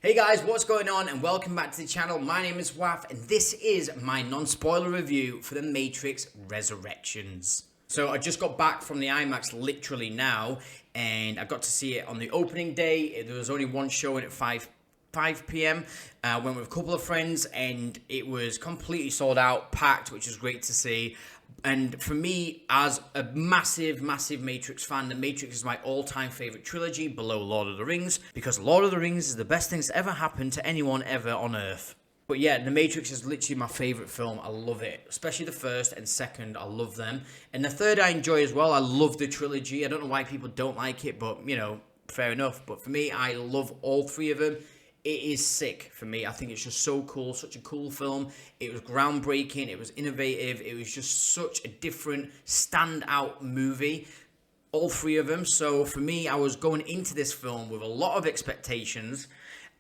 Hey guys, what's going on and welcome back to the channel. My name is wAFF and this is my non-spoiler review for The Matrix Resurrections. So I just got back from the IMAX literally now and I got to see it on the opening day. There was only one showing at 5 p.m. I went with a couple of friends and it was completely sold out, packed, which was great to see. And for me, as a massive Matrix fan, The Matrix is my all-time favorite trilogy, below Lord of the Rings, because Lord of the Rings is the best thing that's ever happened to anyone ever on Earth. But yeah, The Matrix is literally my favorite film. I love it, especially the first and second. I love them. And the third I enjoy as well. I love the trilogy. I don't know why people don't like it, but, you know, fair enough. But for me, I love all three of them. It is sick for me. I think it's just so cool, such a cool film. It was groundbreaking, it was innovative, it was just such a different standout movie, all three of them. So for me, I was going into this film with a lot of expectations.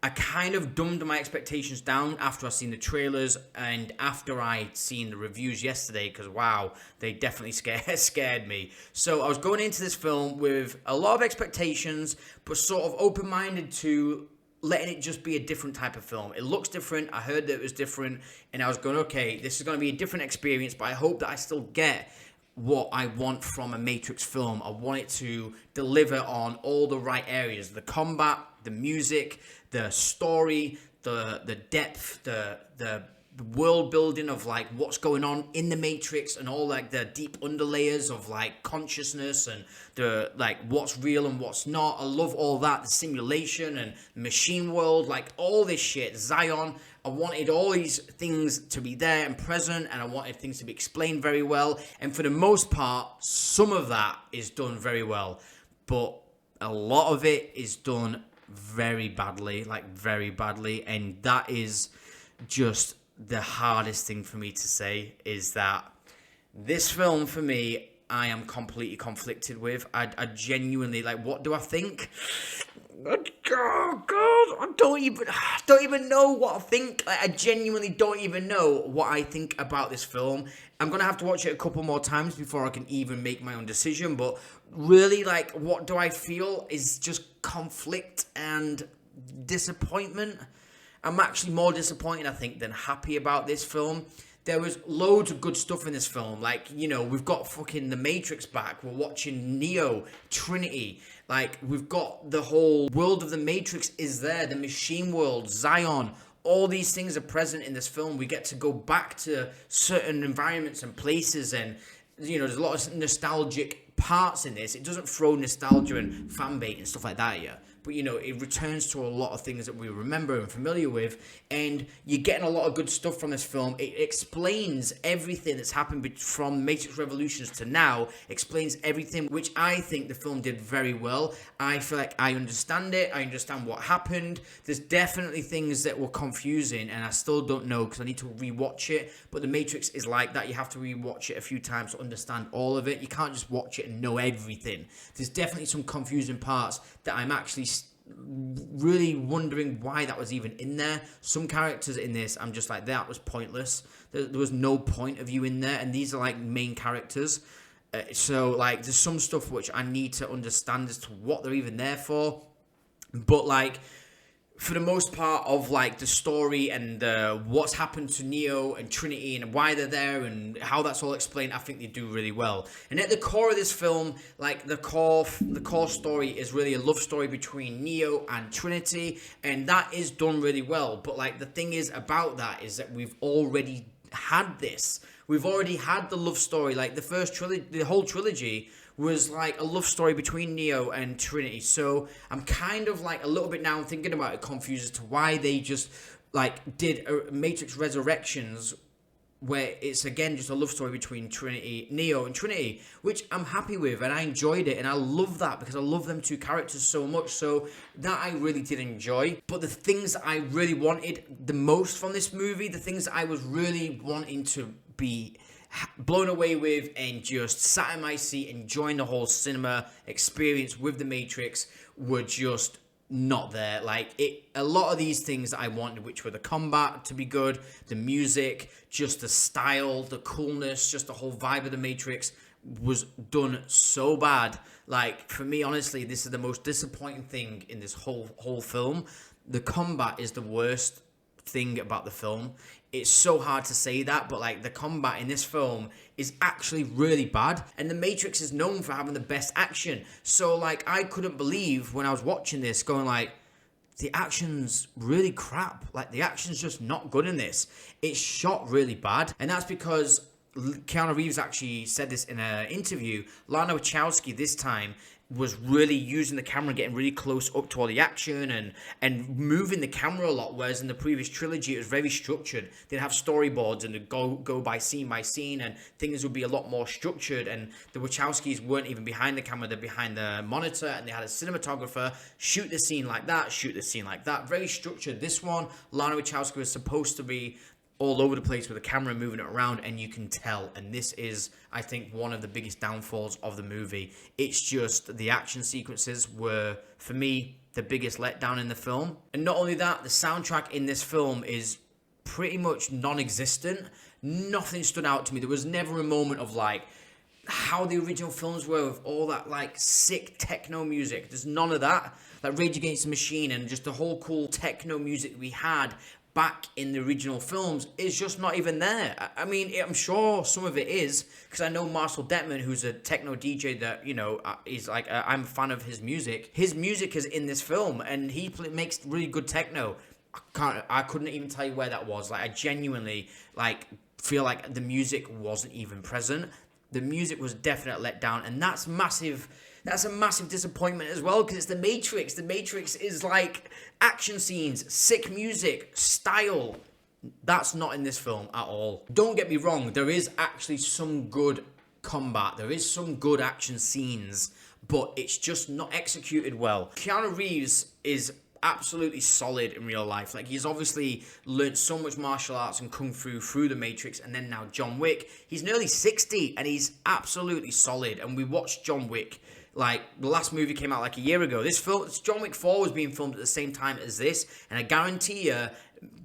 I kind of dumbed my expectations down after I seen the trailers and after I'd seen the reviews yesterday, because wow, they definitely scared me. So I was going into this film with a lot of expectations, but sort of open-minded to letting it just be a different type of film. It looks different. I heard that it was different, and I was going, okay, this is going to be a different experience, but I hope that I still get what I want from a Matrix film. I want it to deliver on all the right areas: the combat, the music, the story, the depth, the world building of like what's going on in the Matrix and all like the deep underlayers of like consciousness and the like what's real and what's not. I love all that, the simulation and machine world, like all this shit, Zion. I wanted all these things to be there and present, and I wanted things to be explained very well, and for the most part some of that is done very well, but a lot of it is done very badly, like very badly. And that is just the hardest thing for me to say, is that this film for me, I am completely conflicted with. I genuinely, like, what do I think? Oh God, I don't even know what I think. Like, I genuinely don't even know what I think about this film. I'm gonna have to watch it a couple more times before I can even make my own decision. But really, like, what do I feel is just conflict and disappointment. I'm actually more disappointed, I think, than happy about this film. There was loads of good stuff in this film. Like, you know, we've got fucking The Matrix back. We're watching Neo, Trinity. Like, we've got the whole world of The Matrix is there. The machine world, Zion. All these things are present in this film. We get to go back to certain environments and places. And, you know, there's a lot of nostalgic parts in this. It doesn't throw nostalgia and fan bait and stuff like that yet. But, you know, it returns to a lot of things that we remember and familiar with, and you're getting a lot of good stuff from this film. It explains everything that's happened from Matrix Revolutions to now, explains everything, which I think the film did very well. I feel like I understand it, I understand what happened. There's definitely things that were confusing, and I still don't know, because I need to rewatch it, but The Matrix is like that. You have to rewatch it a few times to understand all of it. You can't just watch it and know everything. There's definitely some confusing parts that I'm actually really wondering why that was even in there. Some characters in this, I'm just like, that was pointless. There was no point of view in there, and these are like main characters. So like, there's some stuff which I need to understand as to what they're even there for. But like, for the most part of like the story and what's happened to Neo and Trinity and why they're there and how that's all explained, I think they do really well. And at the core of this film, like the core story is really a love story between Neo and Trinity, and that is done really well. But like, the thing is about that is that we've already had this. We've already had the love story. Like the first trilogy, the whole trilogy was like a love story between Neo and Trinity. So I'm kind of like a little bit now thinking about it, confused as to why they just like did a Matrix Resurrections where it's again just a love story between Neo and Trinity, which I'm happy with, and I enjoyed it, and I love that because I love them two characters so much. So that I really did enjoy. But the things that I really wanted the most from this movie, the things that I was really wanting to be blown away with and just sat in my seat enjoying the whole cinema experience with The Matrix, were just not there. Like, a lot of these things that I wanted, which were the combat to be good, the music, just the style, the coolness, just the whole vibe of The Matrix, was done so bad. Like, for me, honestly, this is the most disappointing thing in this whole film. the combat is the worst thing about the film. It's so hard to say that, but like the combat in this film is actually really bad, and The Matrix is known for having the best action. So like I couldn't believe when I was watching this, going like, the action's really crap. Like the action's just not good in this. It's shot really bad, and that's because Keanu Reeves actually said this in an interview. Lana Wachowski this time was really using the camera, getting really close up to all the action and moving the camera a lot, whereas in the previous trilogy it was very structured. They'd have storyboards and they'd go by scene, and things would be a lot more structured, and the Wachowskis weren't even behind the camera, they're behind the monitor, and they had a cinematographer shoot the scene like that, shoot the scene like that. Very structured. This one, Lana Wachowski was supposed to be all over the place with the camera moving it around, and you can tell. And this is, I think, one of the biggest downfalls of the movie. It's just the action sequences were, for me, the biggest letdown in the film. And not only that, the soundtrack in this film is pretty much non-existent. Nothing stood out to me. There was never a moment of like how the original films were with all that like sick techno music. There's none of that. Like Rage Against the Machine and just the whole cool techno music we had back in the original films is just not even there. I mean, I'm sure some of it is, because I know Marcel Detman, who's a techno DJ that, you know, is like, I'm a fan of his music. His music is in this film, and he makes really good techno. I couldn't even tell you where that was. Like, I genuinely, like, feel like the music wasn't even present. The music was definitely let down, and that's massive. That's a massive disappointment as well, because it's The Matrix. The Matrix is like action scenes, sick music, style. That's not in this film at all. Don't get me wrong, there is actually some good combat. There is some good action scenes, but it's just not executed well. Keanu Reeves is absolutely solid in real life. Like, he's obviously learned so much martial arts and kung fu through The Matrix, and then now John Wick. He's nearly 60 and he's absolutely solid. And we watched John Wick, like, the last movie came out like a year ago. This film, John Wick 4 was being filmed at the same time as this, and I guarantee you,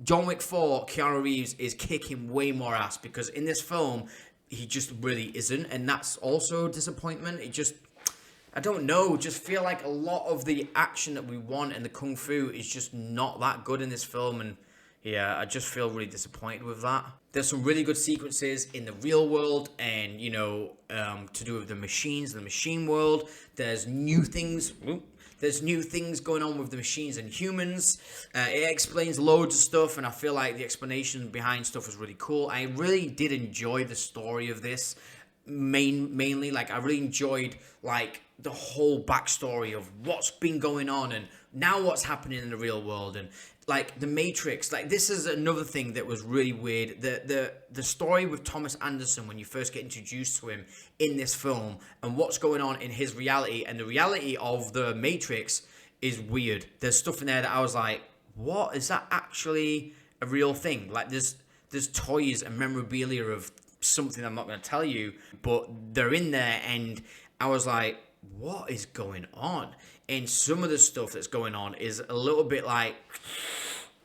John Wick 4, Keanu Reeves is kicking way more ass, because in this film, he just really isn't, and that's also a disappointment. It just, I don't know, just feel like a lot of the action that we want and the kung fu is just not that good in this film, and yeah, I just feel really disappointed with that. There's some really good sequences in the real world, and, you know, to do with the machines, the machine world. There's new things. There's new things going on with the machines and humans. It explains loads of stuff, and I feel like the explanation behind stuff was really cool. I really did enjoy the story of this. Mainly, like, I really enjoyed, like, the whole backstory of what's been going on and now what's happening in the real world. And like The Matrix, like, this is another thing that was really weird. The story with Thomas Anderson, when you first get introduced to him in this film, and what's going on in his reality and the reality of The Matrix is weird. There's stuff in there that I was like, what? Is that actually a real thing? Like, there's toys and memorabilia of something I'm not going to tell you, but they're in there, and I was like, what is going on? And some of the stuff that's going on is a little bit like,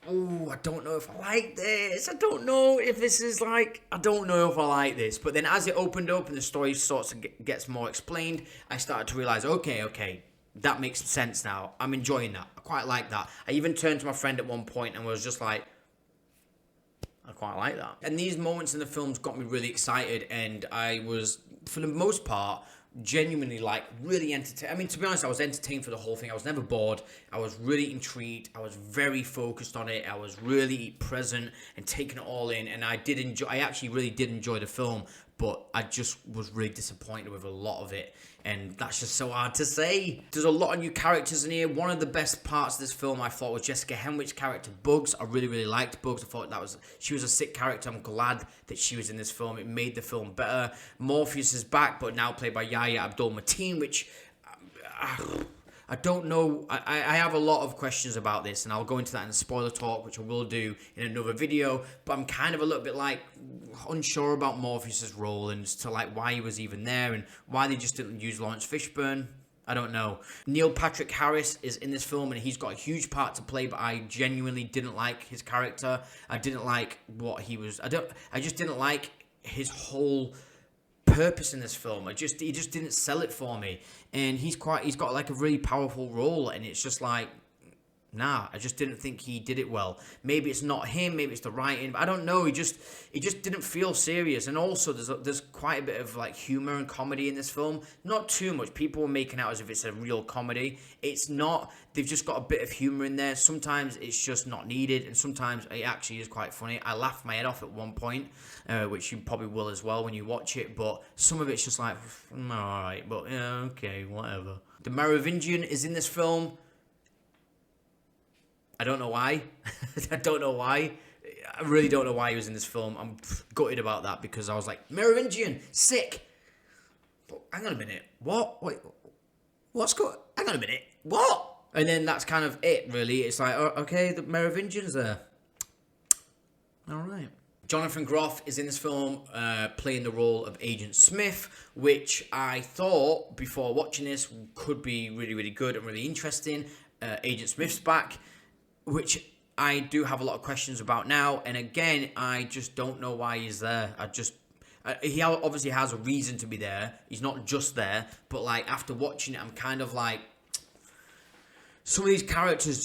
oh, I don't know if I like this. I don't know if this is like, I don't know if I like this. But then as it opened up and the story sorts of gets more explained, I started to realize, okay, that makes sense now. I'm enjoying that. I quite like that. I even turned to my friend at one point and was just like, I quite like that. And these moments in the films got me really excited, and I was, for the most part, genuinely, like, really entertained. I mean, to be honest, I was entertained for the whole thing. I was never bored. I was really intrigued. I was very focused on it. I was really present and taking it all in, and I actually really did enjoy the film, but I just was really disappointed with a lot of it, and that's just so hard to say. There's a lot of new characters in here. One of the best parts of this film, I thought, was Jessica Henwick's character, Bugs. I really, really liked Bugs. I thought she was a sick character. I'm glad that she was in this film. It made the film better. Morpheus is back, but now played by Yahya Abdul-Mateen, which I don't know. I have a lot of questions about this, and I'll go into that in the spoiler talk, which I will do in another video. But I'm kind of a little bit like unsure about Morpheus's role, and as to like why he was even there and why they just didn't use Lawrence Fishburne. I don't know. Neil Patrick Harris is in this film, and he's got a huge part to play, but I genuinely didn't like his character. I didn't like what he was. I just didn't like his whole purpose in this film. He just didn't sell it for me. And he's got like a really powerful role, and it's just like, nah, I just didn't think he did it well. Maybe it's not him, maybe it's the writing, but I don't know. He just didn't feel serious. And also, there's quite a bit of like humor and comedy in this film. Not too much. People were making out as if it's a real comedy. It's not. They've just got a bit of humor in there. Sometimes it's just not needed, and sometimes it actually is quite funny. I laughed my head off at one point, which you probably will as well when you watch it. But some of it's just like, all right, but yeah, okay, whatever. The Merovingian is in this film. I don't know why. I don't know why. I really don't know why he was in this film. I'm gutted about that because I was like, Merovingian, sick. But hang on a minute. What? Wait. Hang on a minute. What? And then that's kind of it, really. It's like, oh, okay, the Merovingian's there. All right. Jonathan Groff is in this film playing the role of Agent Smith, which I thought before watching this could be really, really good and really interesting. Agent Smith's back, which I do have a lot of questions about now. And again, I just don't know why he's there. He obviously has a reason to be there. He's not just there. But like after watching it, I'm kind of like, some of these characters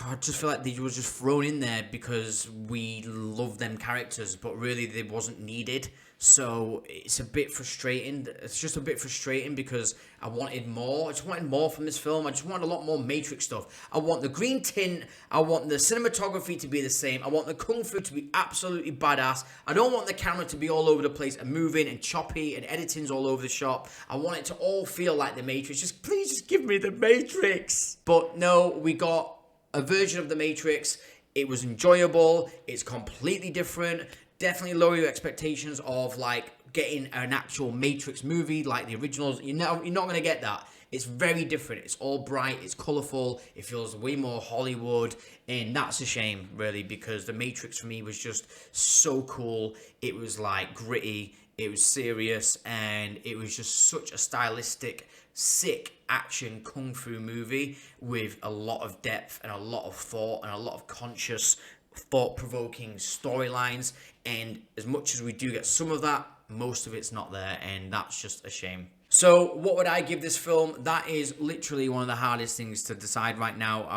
I just feel like they were just thrown in there because we love them characters, but really they wasn't needed. So it's a bit frustrating. It's just a bit frustrating because I wanted more. I just wanted more from this film. I just wanted a lot more Matrix stuff. I want the green tint. I want the cinematography to be the same. I want the kung fu to be absolutely badass. I don't want the camera to be all over the place and moving and choppy and editing's all over the shop. I want it to all feel like the Matrix. Please just give me the Matrix. But no, we got a version of the Matrix. It was enjoyable. It's completely different. Definitely lower your expectations of like getting an actual Matrix movie like the originals. You're not going to get that. It's very different. It's all bright. It's colourful. It feels way more Hollywood. And that's a shame, really, because the Matrix for me was just so cool. It was like gritty. It was serious. And it was just such a stylistic, sick action kung fu movie with a lot of depth and a lot of thought and a lot of conscious thought-provoking storylines. And as much as we do get some of that, most of it's not there, and that's just a shame. So what would I give this film? That is literally one of the hardest things to decide right now.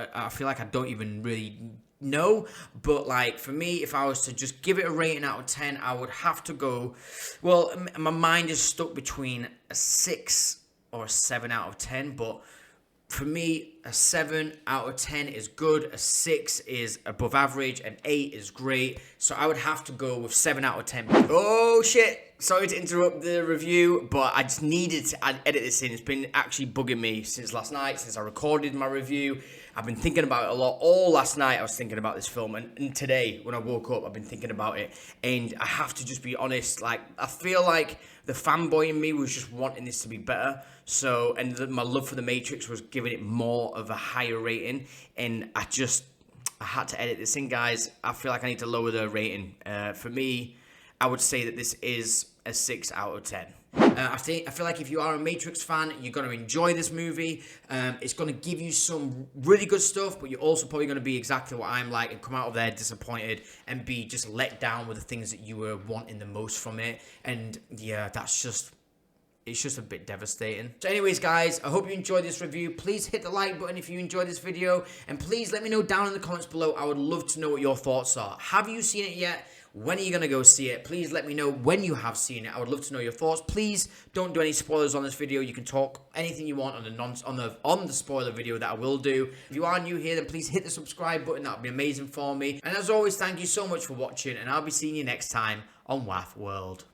I feel like I don't even really know, but like for me, if I was to just give it a rating out of 10, I would have to go, well, my mind is stuck between a 6 or a 7 out of 10, but for me, a 7 out of 10 is good, a 6 is above average, an 8 is great. So I would have to go with 7 out of 10. Oh shit, sorry to interrupt the review, but I just needed to edit this in. It's been actually bugging me since last night, since I recorded my review. I've been thinking about it a lot. All last night I was thinking about this film, and today when I woke up I've been thinking about it. And I have to just be honest, like I feel like the fanboy in me was just wanting this to be better. So, and my love for the Matrix was giving it more of a higher rating, and I had to edit this in, guys. I feel like I need to lower the rating. For me, I would say that this is a 6 out of 10. I feel like if you are a Matrix fan, you're going to enjoy this movie. It's going to give you some really good stuff, but you're also probably going to be exactly what I'm like and come out of there disappointed and be just let down with the things that you were wanting the most from it. And yeah, it's just a bit devastating. So anyways, guys, I hope you enjoyed this review. Please hit the like button if you enjoyed this video, and please let me know down in the comments below. I would love to know what your thoughts are. Have you seen it yet? When are you going to go see it? Please let me know when you have seen it. I would love to know your thoughts. Please don't do any spoilers on this video. You can talk anything you want on the spoiler video that I will do. If you are new here, then please hit the subscribe button. That would be amazing for me. And as always, thank you so much for watching, and I'll be seeing you next time on wAFFwORLD.